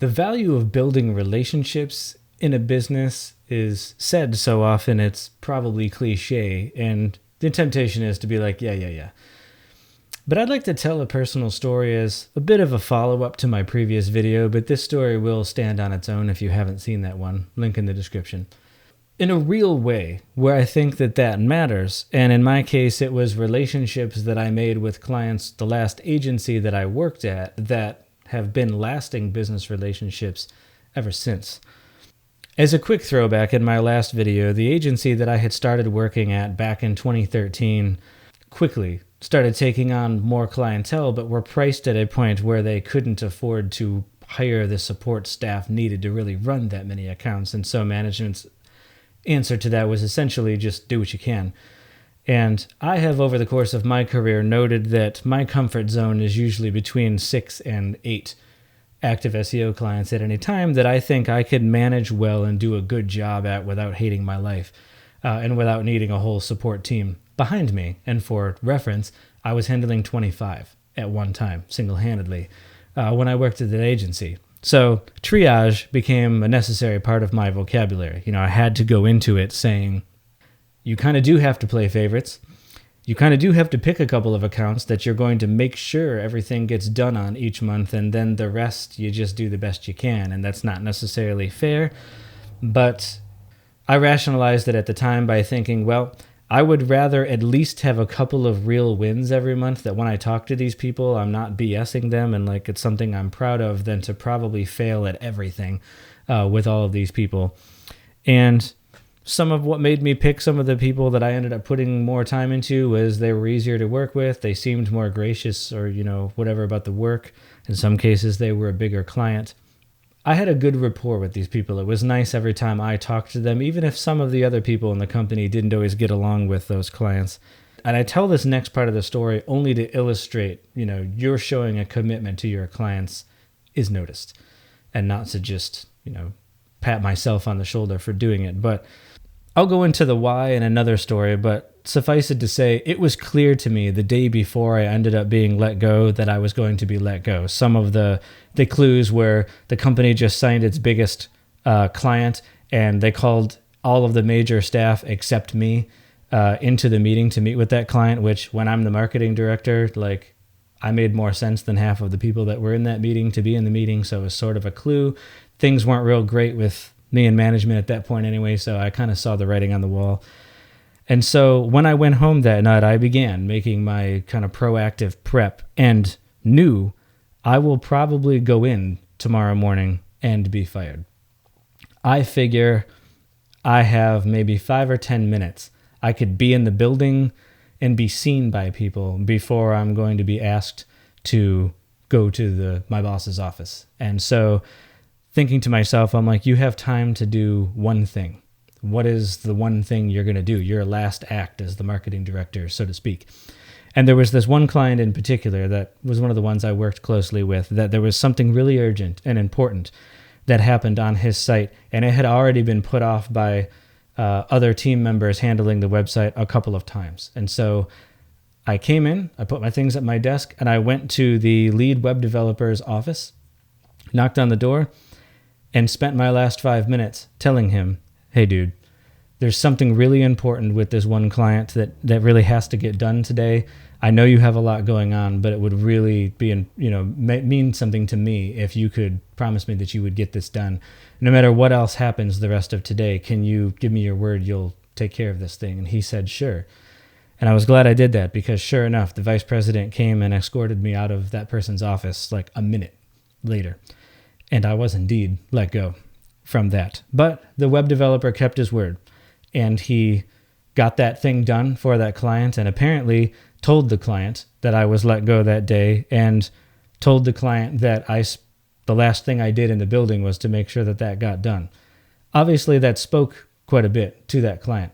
The value of building relationships in a business is said so often it's probably cliche, and the temptation is to be like, yeah. But I'd like to tell a personal story as a bit of a follow-up to my previous video, but this story will stand on its own if you haven't seen that one. Link in the description. In a real way, where I think that matters, and in my case it was relationships that I made with clients the last agency that I worked at that have been lasting business relationships ever since. As a quick throwback, in my last video, the agency that I had started working at back in 2013 quickly started taking on more clientele, but were priced at a point where they couldn't afford to hire the support staff needed to really run that many accounts. And so management's answer to that was essentially just do what you can. And I have, over the course of my career, noted that my comfort zone is usually between 6 and 8 active SEO clients at any time that I think I could manage well and do a good job at without hating my life and without needing a whole support team behind me. And for reference, I was handling 25 at one time, single-handedly, when I worked at that agency. So triage became a necessary part of my vocabulary. I had to go into it saying, you kind of do have to play favorites. You kind of do have to pick a couple of accounts that you're going to make sure everything gets done on each month, and then the rest you just do the best you can. And that's not necessarily fair, but I rationalized it at the time by thinking, well, I would rather at least have a couple of real wins every month that when I talk to these people, I'm not BSing them and like it's something I'm proud of than to probably fail at everything with all of these people. And some of what made me pick some of the people that I ended up putting more time into was they were easier to work with. They seemed more gracious or, whatever about the work. In some cases, they were a bigger client. I had a good rapport with these people. It was nice every time I talked to them, even if some of the other people in the company didn't always get along with those clients. And I tell this next part of the story only to illustrate, you're showing a commitment to your clients is noticed, and not to just, pat myself on the shoulder for doing it. But I'll go into the why in another story, but suffice it to say, it was clear to me the day before I ended up being let go that I was going to be let go. Some of the clues were the company just signed its biggest client, and they called all of the major staff except me into the meeting to meet with that client, which when I'm the marketing director, I made more sense than half of the people that were in that meeting to be in the meeting. So it was sort of a clue. Things weren't real great with me and management at that point anyway, so I kind of saw the writing on the wall. And so when I went home that night, I began making my kind of proactive prep and knew I will probably go in tomorrow morning and be fired. I figure I have maybe 5 or 10 minutes. I could be in the building and be seen by people before I'm going to be asked to go to my boss's office. And so thinking to myself, I'm like, you have time to do one thing. What is the one thing you're going to do? Your last act as the marketing director, so to speak. And there was this one client in particular that was one of the ones I worked closely with, that there was something really urgent and important that happened on his site, and it had already been put off by other team members handling the website a couple of times. And so I came in, I put my things at my desk, and I went to the lead web developer's office, knocked on the door, and spent my last 5 minutes telling him, hey, dude, there's something really important with this one client that really has to get done today. I know you have a lot going on, but it would really be, mean something to me if you could promise me that you would get this done. No matter what else happens the rest of today, can you give me your word you'll take care of this thing? And he said, sure. And I was glad I did that because sure enough, the vice president came and escorted me out of that person's office like a minute later. And I was indeed let go from that. But the web developer kept his word, and he got that thing done for that client, and apparently told the client that I was let go that day, and told the client that the last thing I did in the building was to make sure that got done. Obviously, that spoke quite a bit to that client,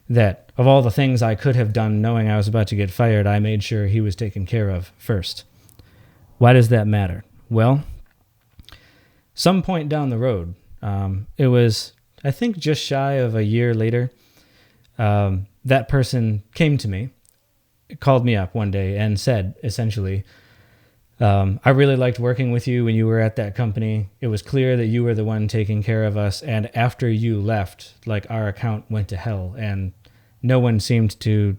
that of all the things I could have done knowing I was about to get fired, I made sure he was taken care of first. Why does that matter? Well, some point down the road, it was, I think, just shy of a year later, that person came to me, called me up one day and said, essentially, I really liked working with you when you were at that company. It was clear that you were the one taking care of us. And after you left, like our account went to hell and no one seemed to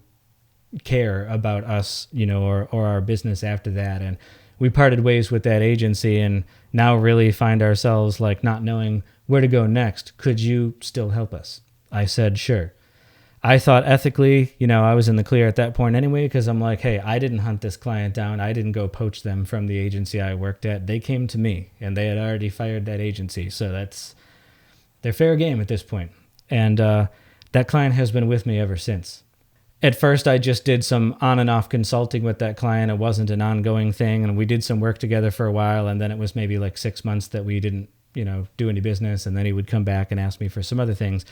care about us, or our business after that. And we parted ways with that agency and now really find ourselves like not knowing where to go next. Could you still help us? I said, sure. I thought ethically, I was in the clear at that point anyway, because I'm like, hey, I didn't hunt this client down. I didn't go poach them from the agency I worked at. They came to me and they had already fired that agency. So they're fair game at this point. And that client has been with me ever since. At first, I just did some on and off consulting with that client. It wasn't an ongoing thing. And we did some work together for a while. And then it was maybe like 6 months that we didn't, do any business. And then he would come back and ask me for some other things.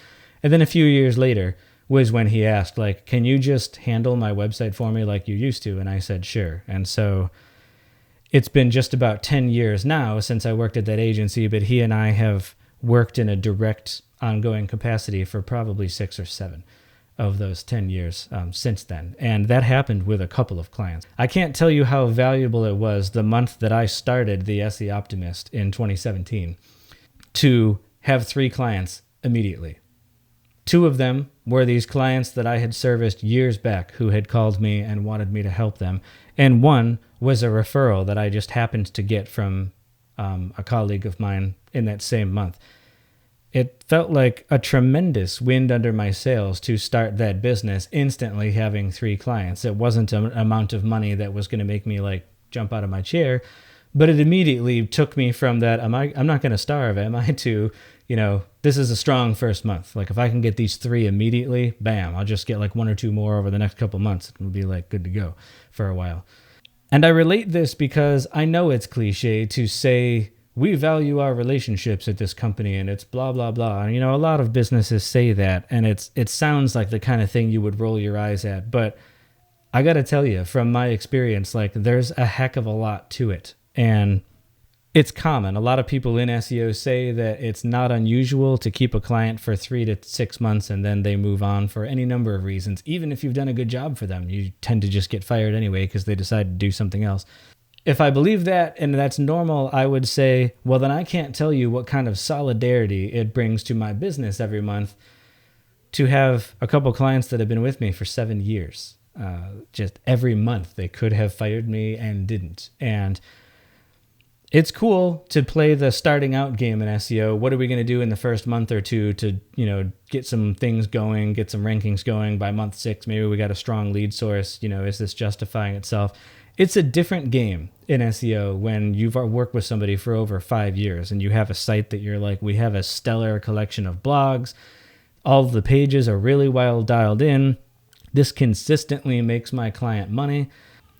And then a few years later was when he asked, like, can you just handle my website for me like you used to? And I said, sure. And so it's been just about 10 years now since I worked at that agency, but he and I have worked in a direct ongoing capacity for probably 6 or 7 of those 10 years since then. And that happened with a couple of clients. I can't tell you how valuable it was the month that I started the SE Optimist in 2017 to have 3 clients immediately. 2 of them were these clients that I had serviced years back who had called me and wanted me to help them. And 1 was a referral that I just happened to get from a colleague of mine in that same month. It felt like a tremendous wind under my sails to start that business instantly having 3 clients. It wasn't an amount of money that was going to make me like jump out of my chair, but it immediately took me from that, I'm not going to starve, am I, to, this is a strong first month. Like if I can get these 3 immediately, bam, I'll just get like 1 or 2 more over the next couple months. It'll be like good to go for a while. And I relate this because I know it's cliche to say, we value our relationships at this company and it's blah, blah, blah. And, a lot of businesses say that and it sounds like the kind of thing you would roll your eyes at. But I got to tell you, from my experience, like there's a heck of a lot to it. And it's common. A lot of people in SEO say that it's not unusual to keep a client for 3 to 6 months and then they move on for any number of reasons. Even if you've done a good job for them, you tend to just get fired anyway because they decide to do something else. If I believe that and that's normal, I would say, well, then I can't tell you what kind of solidarity it brings to my business every month to have a couple clients that have been with me for 7 years. Just every month they could have fired me and didn't. And it's cool to play the starting out game in SEO. What are we going to do in the first month or 2 to, get some things going, get some rankings going by month 6? Maybe we got a strong lead source. Is this justifying itself? It's a different game in SEO when you've worked with somebody for over 5 years and you have a site that you're like, we have a stellar collection of blogs. All of the pages are really well dialed in. This consistently makes my client money.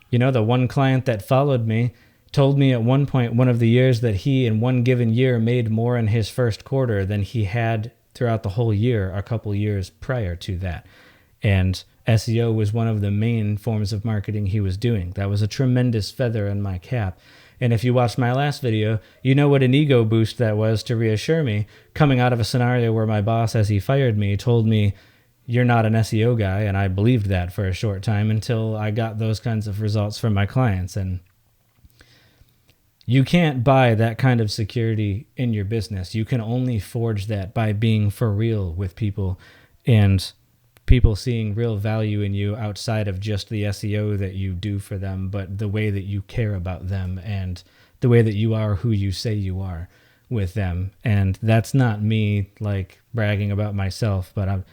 The one client that followed me told me at one point, one of the years, that he in one given year made more in his first quarter than he had throughout the whole year a couple years prior to that. And SEO was one of the main forms of marketing he was doing. That was a tremendous feather in my cap. And if you watched my last video, you know what an ego boost that was to reassure me, coming out of a scenario where my boss, as he fired me, told me, you're not an SEO guy. And I believed that for a short time until I got those kinds of results from my clients. And you can't buy that kind of security in your business. You can only forge that by being for real with people and people seeing real value in you outside of just the SEO that you do for them, but the way that you care about them and the way that you are who you say you are with them. And that's not me like bragging about myself, but I'm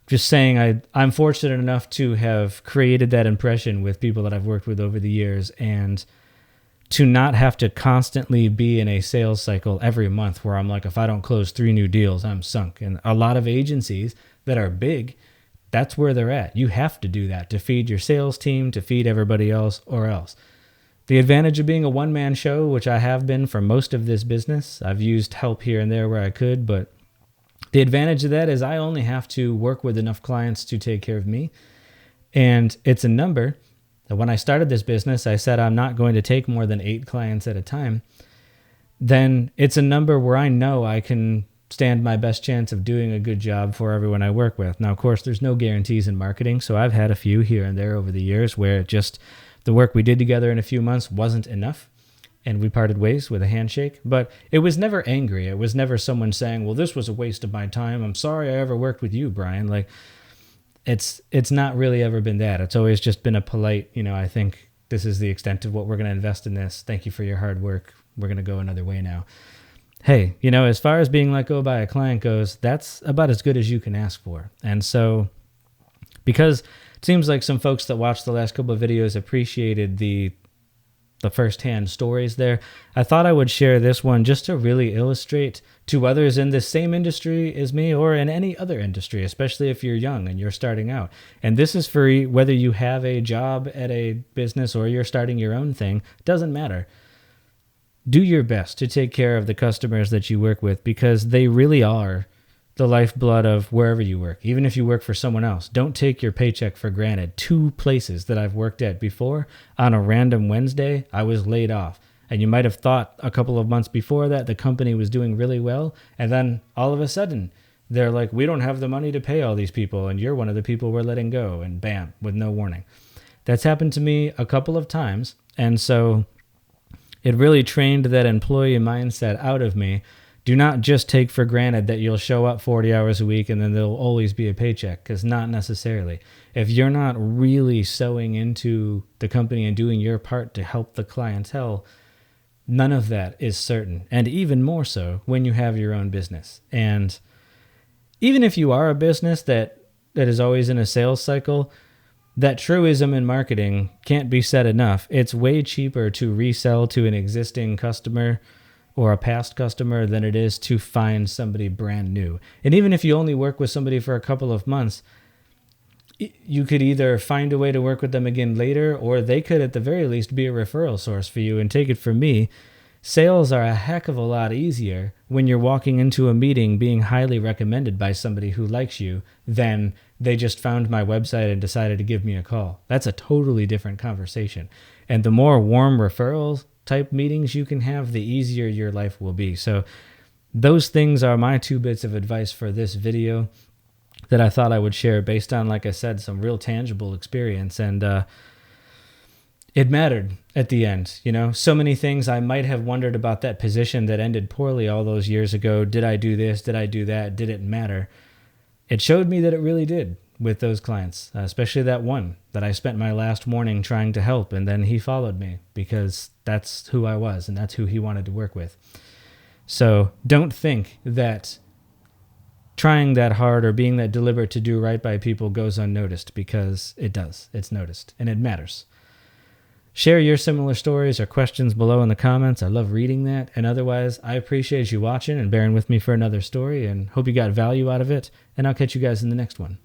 just saying I'm fortunate enough to have created that impression with people that I've worked with over the years, and to not have to constantly be in a sales cycle every month where I'm like, if I don't close 3 new deals, I'm sunk. And a lot of agencies that are big, that's where they're at. You have to do that to feed your sales team, to feed everybody else, or else. The advantage of being a one-man show, which I have been for most of this business, I've used help here and there where I could, but the advantage of that is I only have to work with enough clients to take care of me. And it's a number that when I started this business, I said I'm not going to take more than 8 clients at a time. Then it's a number where I know I can stand my best chance of doing a good job for everyone I work with. Now, of course, there's no guarantees in marketing, so I've had a few here and there over the years where The work we did together in a few months wasn't enough, and we parted ways with a handshake. But it was never angry. It was never someone saying, well, this was a waste of my time. I'm sorry I ever worked with you, Brian. Like, it's not really ever been that. It's always just been a polite, I think this is the extent of what we're going to invest in this. Thank you for your hard work. We're going to go another way now. Hey, as far as being let go by a client goes, that's about as good as you can ask for. And so, because it seems like some folks that watched the last couple of videos appreciated the firsthand stories there, I thought I would share this one just to really illustrate to others in the same industry as me or in any other industry, especially if you're young and you're starting out. And this is for whether you have a job at a business or you're starting your own thing, doesn't matter. Do your best to take care of the customers that you work with, because they really are the lifeblood of wherever you work. Even if you work for someone else, don't take your paycheck for granted. 2 places that I've worked at before, on a random Wednesday, I was laid off. And you might have thought a couple of months before that the company was doing really well. And then all of a sudden, they're like, we don't have the money to pay all these people, and you're one of the people we're letting go. And bam, with no warning. That's happened to me a couple of times. And so it really trained that employee mindset out of me. Do not just take for granted that you'll show up 40 hours a week and then there'll always be a paycheck, because not necessarily. If you're not really sewing into the company and doing your part to help the clientele, none of that is certain. And even more so when you have your own business. And even if you are a business that is always in a sales cycle, that truism in marketing can't be said enough. It's way cheaper to resell to an existing customer or a past customer than it is to find somebody brand new. And even if you only work with somebody for a couple of months, you could either find a way to work with them again later, or they could at the very least be a referral source for you. And take it from me, sales are a heck of a lot easier when you're walking into a meeting being highly recommended by somebody who likes you than they just found my website and decided to give me a call. That's a totally different conversation. And the more warm referrals type meetings you can have, the easier your life will be. So those things are my 2 bits of advice for this video that I thought I would share based on, like I said, some real tangible experience. And it mattered at the end. So many things I might have wondered about that position that ended poorly all those years ago. Did I do this? Did I do that? Did it matter? It showed me that it really did with those clients, especially that one that I spent my last morning trying to help. And then he followed me because that's who I was and that's who he wanted to work with. So don't think that trying that hard or being that deliberate to do right by people goes unnoticed, because it does. It's noticed and it matters. Share your similar stories or questions below in the comments. I love reading that. And otherwise, I appreciate you watching and bearing with me for another story, and hope you got value out of it. And I'll catch you guys in the next one.